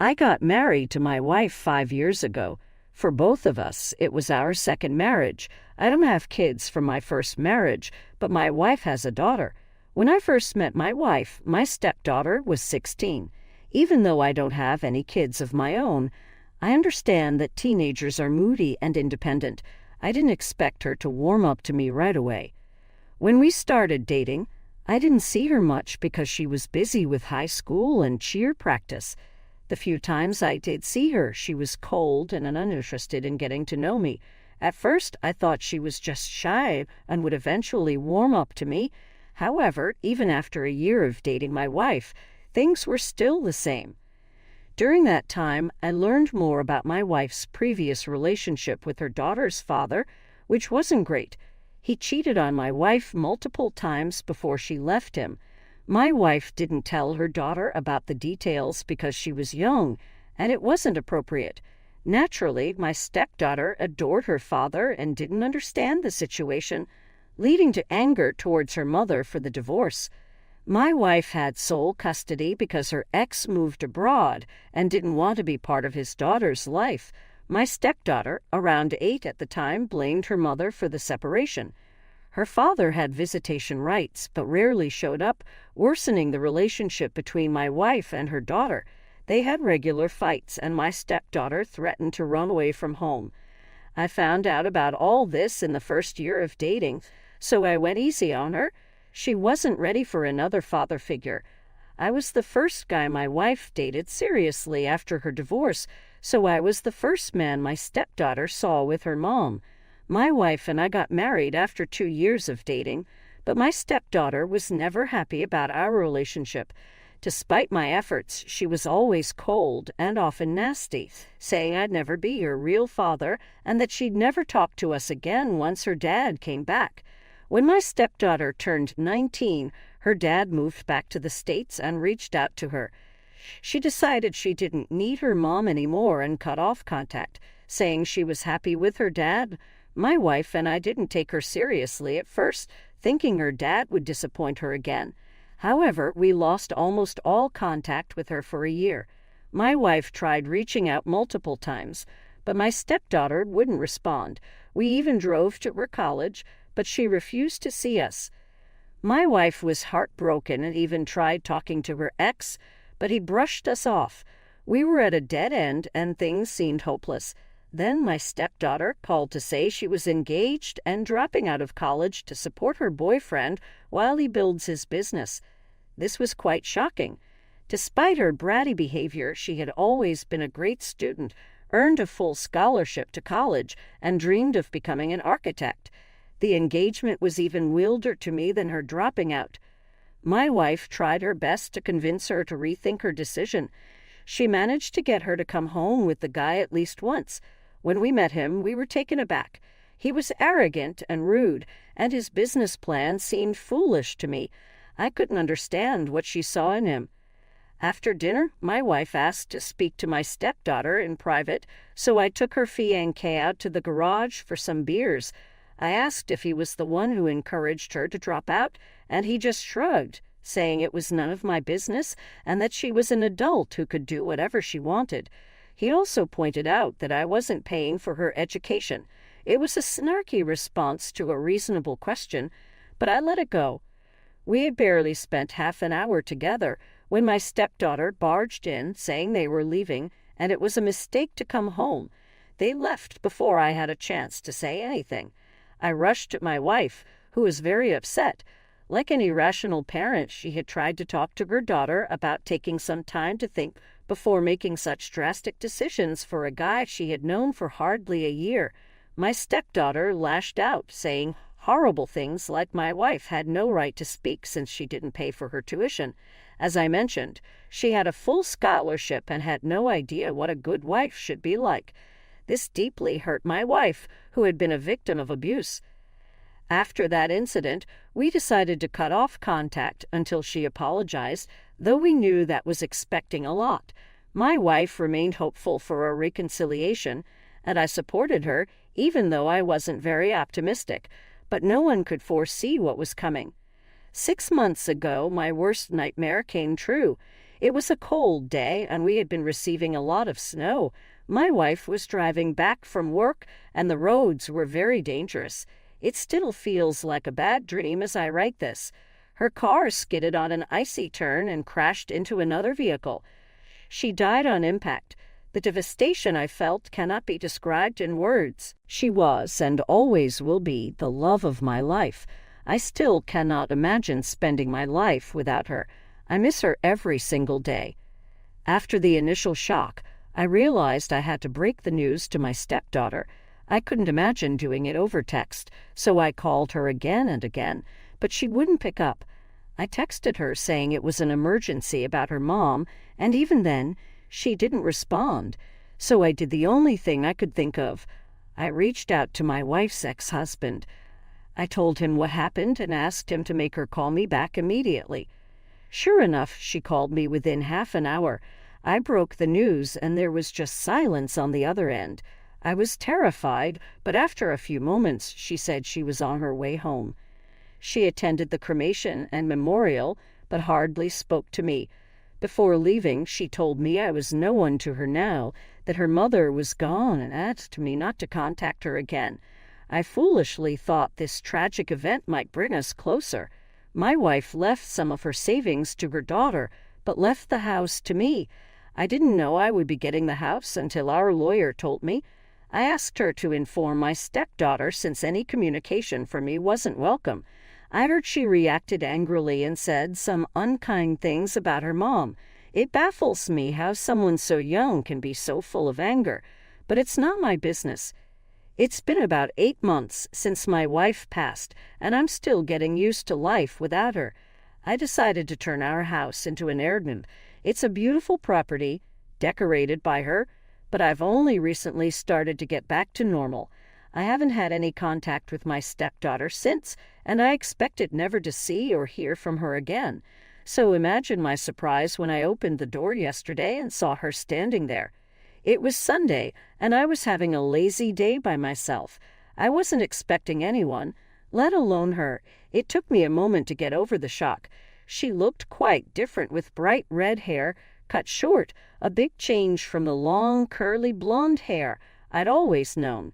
I got married to my wife 5 years ago. For both of us, it was our second marriage. I don't have kids from my first marriage, but my wife has a daughter. When I first met my wife, my stepdaughter was 16. Even though I don't have any kids of my own, I understand that teenagers are moody and independent. I didn't expect her to warm up to me right away. When we started dating, I didn't see her much because she was busy with high school and cheer practice. The few times I did see her, she was cold and uninterested in getting to know me. At first, I thought she was just shy and would eventually warm up to me. However, even after a year of dating my wife, things were still the same. During that time, I learned more about my wife's previous relationship with her daughter's father, which wasn't great. He cheated on my wife multiple times before she left him. My wife didn't tell her daughter about the details because she was young, and it wasn't appropriate. Naturally, my stepdaughter adored her father and didn't understand the situation, leading to anger towards her mother for the divorce. My wife had sole custody because her ex moved abroad and didn't want to be part of his daughter's life. My stepdaughter, around 8 at the time, blamed her mother for the separation. Her father had visitation rights but rarely showed up, worsening the relationship between my wife and her daughter. They had regular fights, and my stepdaughter threatened to run away from home. I found out about all this in the first year of dating, so I went easy on her. She wasn't ready for another father figure. I was the first guy my wife dated seriously after her divorce, so I was the first man my stepdaughter saw with her mom. My wife and I got married after 2 years of dating, but my stepdaughter was never happy about our relationship. Despite my efforts, she was always cold and often nasty, saying I'd never be her real father and that she'd never talk to us again once her dad came back. When my stepdaughter turned 19, her dad moved back to the States and reached out to her. She decided she didn't need her mom anymore and cut off contact, saying she was happy with her dad. My wife and I didn't take her seriously at first, thinking her dad would disappoint her again. However, we lost almost all contact with her for a year. My wife tried reaching out multiple times, but my stepdaughter wouldn't respond. We even drove to her college, but she refused to see us. My wife was heartbroken and even tried talking to her ex, but he brushed us off. We were at a dead end and things seemed hopeless. Then my stepdaughter called to say she was engaged and dropping out of college to support her boyfriend while he builds his business. This was quite shocking. Despite her bratty behavior, she had always been a great student, earned a full scholarship to college, and dreamed of becoming an architect. The engagement was even wilder to me than her dropping out. My wife tried her best to convince her to rethink her decision. She managed to get her to come home with the guy at least once. When we met him, we were taken aback. He was arrogant and rude, and his business plan seemed foolish to me. I couldn't understand what she saw in him. After dinner, my wife asked to speak to my stepdaughter in private, so I took her fiancé out to the garage for some beers. I asked if he was the one who encouraged her to drop out, and he just shrugged, saying it was none of my business and that she was an adult who could do whatever she wanted. He also pointed out that I wasn't paying for her education. It was a snarky response to a reasonable question, but I let it go. We had barely spent half an hour together when my stepdaughter barged in, saying they were leaving, and it was a mistake to come home. They left before I had a chance to say anything. I rushed at my wife, who was very upset. Like any rational parent, she had tried to talk to her daughter about taking some time to think before making such drastic decisions for a guy she had known for hardly a year. My stepdaughter lashed out, saying horrible things like my wife had no right to speak since she didn't pay for her tuition. As I mentioned, she had a full scholarship and had no idea what a good wife should be like. This deeply hurt my wife, who had been a victim of abuse. After that incident, we decided to cut off contact until she apologized, though we knew that was expecting a lot. My wife remained hopeful for a reconciliation, and I supported her, even though I wasn't very optimistic. But no one could foresee what was coming. 6 months ago, my worst nightmare came true. It was a cold day, and we had been receiving a lot of snow. My wife was driving back from work, and the roads were very dangerous. It still feels like a bad dream as I write this. Her car skidded on an icy turn and crashed into another vehicle. She died on impact. The devastation I felt cannot be described in words. She was, and always will be, the love of my life. I still cannot imagine spending my life without her. I miss her every single day. After the initial shock, I realized I had to break the news to my stepdaughter. I couldn't imagine doing it over text, so I called her again and again, but she wouldn't pick up. I texted her saying it was an emergency about her mom, and even then, she didn't respond. So I did the only thing I could think of. I reached out to my wife's ex-husband. I told him what happened and asked him to make her call me back immediately. Sure enough, she called me within half an hour. I broke the news, and there was just silence on the other end. I was terrified, but after a few moments, she said she was on her way home. She attended the cremation and memorial, but hardly spoke to me. Before leaving, she told me I was no one to her now, that her mother was gone, and asked me not to contact her again. I foolishly thought this tragic event might bring us closer. My wife left some of her savings to her daughter, but left the house to me. I didn't know I would be getting the house until our lawyer told me. I asked her to inform my stepdaughter since any communication from me wasn't welcome. I heard she reacted angrily and said some unkind things about her mom. It baffles me how someone so young can be so full of anger, but it's not my business. It's been about 8 months since my wife passed, and I'm still getting used to life without her. I decided to turn our house into an Airbnb. It's a beautiful property, decorated by her, but I've only recently started to get back to normal. I haven't had any contact with my stepdaughter since, and I expected never to see or hear from her again. So imagine my surprise when I opened the door yesterday and saw her standing there. It was Sunday, and I was having a lazy day by myself. I wasn't expecting anyone, let alone her. It took me a moment to get over the shock. She looked quite different with bright red hair, cut short, a big change from the long, curly blonde hair I'd always known.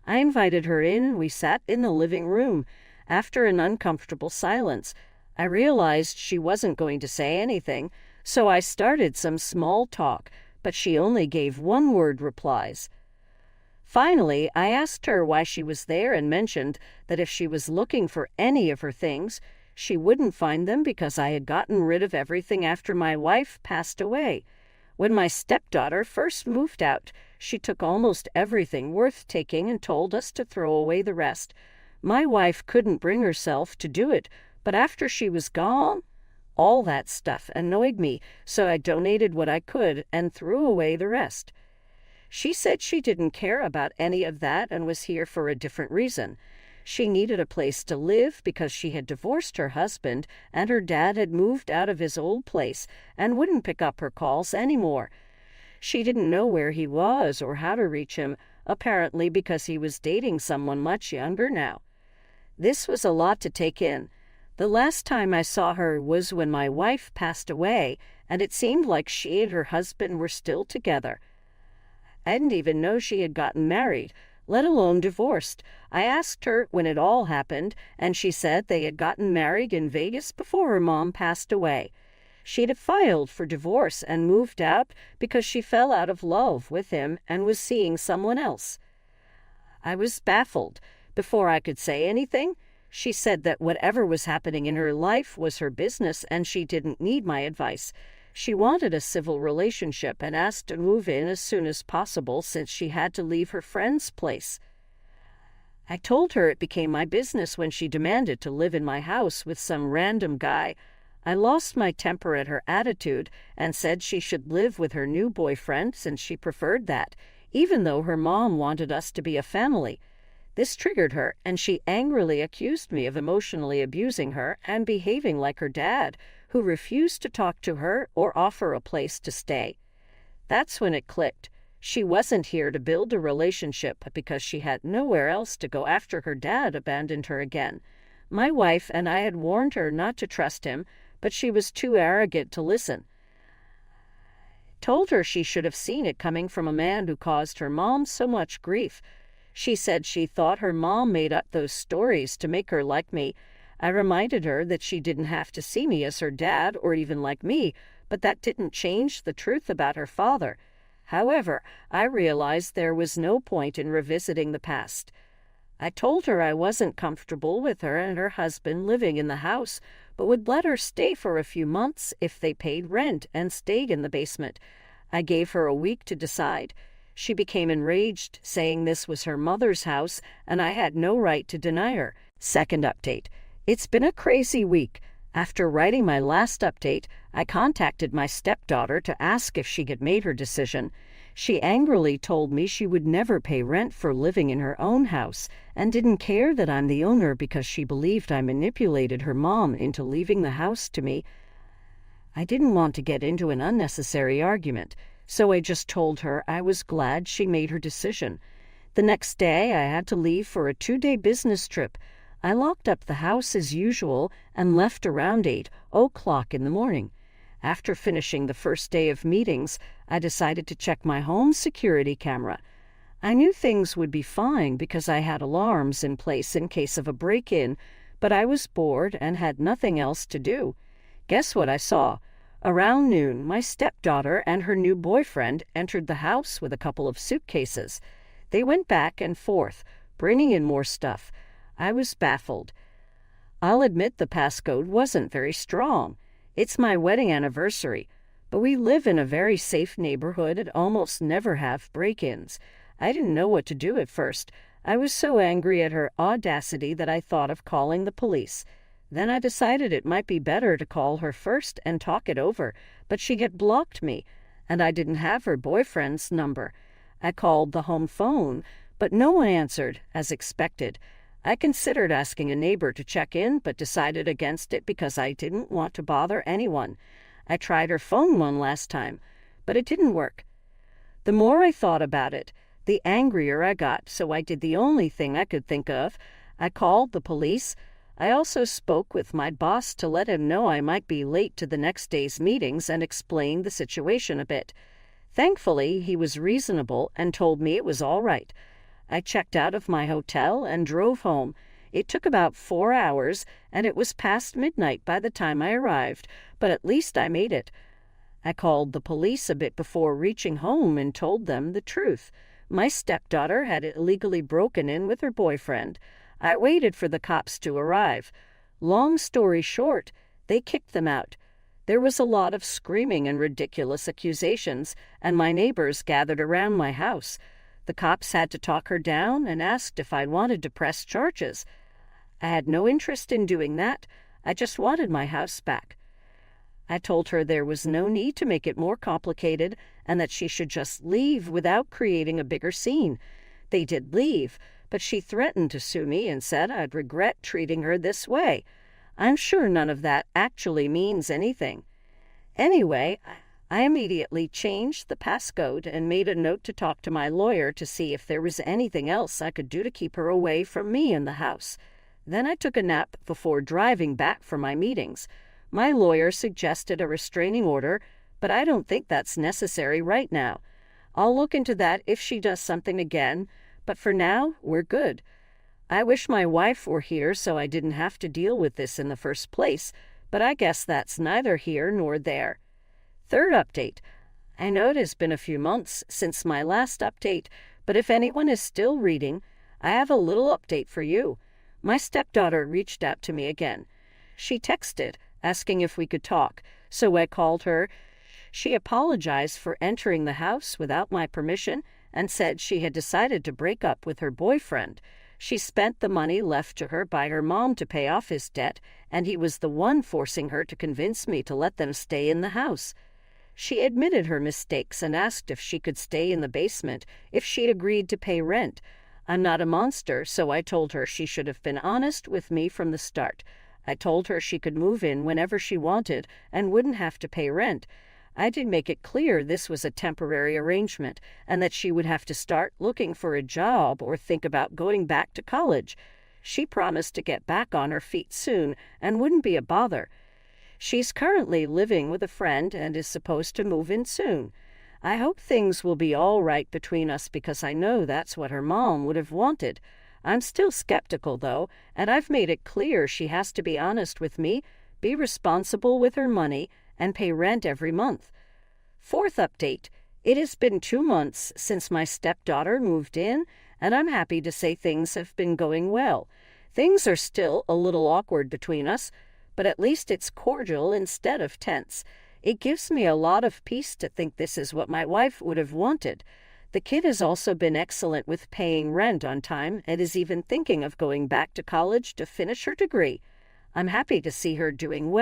I invited her in, and we sat in the living room. After an uncomfortable silence, I realized she wasn't going to say anything, so I started some small talk, but she only gave one-word replies. Finally, I asked her why she was there and mentioned that if she was looking for any of her things, she wouldn't find them because I had gotten rid of everything after my wife passed away. When my stepdaughter first moved out, she took almost everything worth taking and told us to throw away the rest. My wife couldn't bring herself to do it, but after she was gone, all that stuff annoyed me, so I donated what I could and threw away the rest. She said she didn't care about any of that and was here for a different reason. She needed a place to live because she had divorced her husband and her dad had moved out of his old place and wouldn't pick up her calls anymore. She didn't know where he was or how to reach him, apparently because he was dating someone much younger now. This was a lot to take in. The last time I saw her was when my wife passed away, and it seemed like she and her husband were still together. I didn't even know she had gotten married, let alone divorced. I asked her when it all happened, and she said they had gotten married in Vegas before her mom passed away. She'd filed for divorce and moved out because she fell out of love with him and was seeing someone else. I was baffled. Before I could say anything, she said that whatever was happening in her life was her business and she didn't need my advice. She wanted a civil relationship and asked to move in as soon as possible since she had to leave her friend's place. I told her it became my business when she demanded to live in my house with some random guy. I lost my temper at her attitude and said she should live with her new boyfriend since she preferred that, even though her mom wanted us to be a family. This triggered her, and she angrily accused me of emotionally abusing her and behaving like her dad, who refused to talk to her or offer a place to stay. That's when it clicked. She wasn't here to build a relationship because she had nowhere else to go after her dad abandoned her again. My wife and I had warned her not to trust him, but she was too arrogant to listen. told her she should have seen it coming from a man who caused her mom so much grief. She said she thought her mom made up those stories to make her like me. I reminded her that she didn't have to see me as her dad or even like me, but that didn't change the truth about her father. However, I realized there was no point in revisiting the past. I told her I wasn't comfortable with her and her husband living in the house, but would let her stay for a few months if they paid rent and stayed in the basement. I gave her a week to decide. She became enraged, saying this was her mother's house and I had no right to deny her. Second update. It's been a crazy week. After writing my last update, I contacted my stepdaughter to ask if she had made her decision. She angrily told me she would never pay rent for living in her own house and didn't care that I'm the owner because she believed I manipulated her mom into leaving the house to me. I didn't want to get into an unnecessary argument, so I just told her I was glad she made her decision. The next day, I had to leave for a 2-day business trip. I locked up the house as usual and left around 8:00 in the morning. After finishing the first day of meetings, I decided to check my home security camera. I knew things would be fine because I had alarms in place in case of a break-in, but I was bored and had nothing else to do. Guess what I saw? Around noon, my stepdaughter and her new boyfriend entered the house with a couple of suitcases. They went back and forth, bringing in more stuff. I was baffled. I'll admit the passcode wasn't very strong. It's my wedding anniversary, but we live in a very safe neighborhood and almost never have break-ins. I didn't know what to do at first. I was so angry at her audacity that I thought of calling the police. Then I decided it might be better to call her first and talk it over, but she had blocked me, and I didn't have her boyfriend's number. I called the home phone, but no one answered, as expected. I considered asking a neighbor to check in, but decided against it because I didn't want to bother anyone. I tried her phone one last time, but it didn't work. The more I thought about it, the angrier I got, so I did the only thing I could think of. I called the police. I also spoke with my boss to let him know I might be late to the next day's meetings and explained the situation a bit. Thankfully, he was reasonable and told me it was all right. I checked out of my hotel and drove home. It took about 4 hours, and it was past midnight by the time I arrived, but at least I made it. I called the police a bit before reaching home and told them the truth. My stepdaughter had illegally broken in with her boyfriend. I waited for the cops to arrive. Long story short, they kicked them out. There was a lot of screaming and ridiculous accusations, and my neighbors gathered around my house. The cops had to talk her down and asked if I wanted to press charges. I had no interest in doing that. I just wanted my house back. I told her there was no need to make it more complicated and that she should just leave without creating a bigger scene. They did leave, but she threatened to sue me and said I'd regret treating her this way. I'm sure none of that actually means anything. Anyway, I immediately changed the passcode and made a note to talk to my lawyer to see if there was anything else I could do to keep her away from me in the house. Then I took a nap before driving back for my meetings. My lawyer suggested a restraining order, but I don't think that's necessary right now. I'll look into that if she does something again, but for now, we're good. I wish my wife were here so I didn't have to deal with this in the first place, but I guess that's neither here nor there. Third update. I know it has been a few months since my last update, but if anyone is still reading, I have a little update for you. My stepdaughter reached out to me again. She texted, asking if we could talk, so I called her. She apologized for entering the house without my permission and said she had decided to break up with her boyfriend. She spent the money left to her by her mom to pay off his debt, and he was the one forcing her to convince me to let them stay in the house. She admitted her mistakes and asked if she could stay in the basement if she'd agreed to pay rent. I'm not a monster, so I told her she should have been honest with me from the start. I told her she could move in whenever she wanted and wouldn't have to pay rent. I did make it clear this was a temporary arrangement and that she would have to start looking for a job or think about going back to college. She promised to get back on her feet soon and wouldn't be a bother. She's currently living with a friend and is supposed to move in soon. I hope things will be all right between us because I know that's what her mom would have wanted. I'm still skeptical, though, and I've made it clear she has to be honest with me, be responsible with her money, and pay rent every month. Fourth update. It has been 2 months since my stepdaughter moved in, and I'm happy to say things have been going well. Things are still a little awkward between us, but at least it's cordial instead of tense. It gives me a lot of peace to think this is what my wife would have wanted. The kid has also been excellent with paying rent on time and is even thinking of going back to college to finish her degree. I'm happy to see her doing well.